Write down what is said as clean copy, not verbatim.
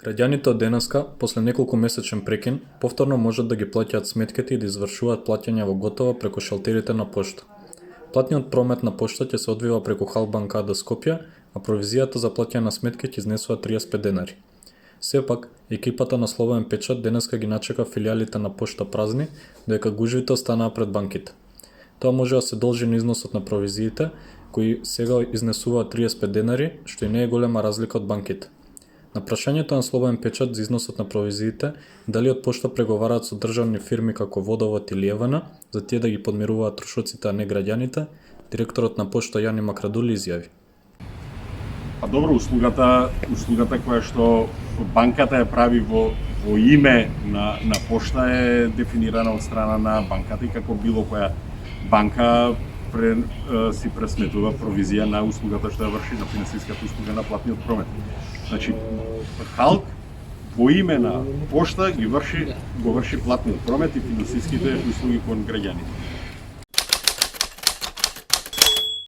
Граѓаните од денеска, после неколку месечен прекин, повторно можат да ги плаќаат сметките и да извршуваат плаќања во готово преку шалтерите на пошта. Платниот промет на пошта ќе се одвива преку Халкбанк АД Скопје, а провизијата за плаќање на сметки ќе изнесува 35 денари. Сепак, екипата на Слободен печат денеска ги начека филијалите на пошта празни, додека гужвите останаа пред банките. Тоа може да се должи на износот на провизиите, кои сега изнесуваат 35 денари, што и не е голема разлика од банките. На прашањето на Слободен печат за износот на провизиите, дали од пошта преговараат со државни фирми како Водовод или Евана, за тие да ги подмируваат трошоците, а не граѓаните, директорот на пошта Јани Макрадули изјави. Па добро, услугата која што банката ја прави во име на пошта е дефинирана од страна на банката и како било која банка си пресметува провизија на услугата што ја врши, на финансиската услуга на платниот промет. Значи, Халк во име на пошта го врши платниот промет и финансиските услуги кон граѓаните.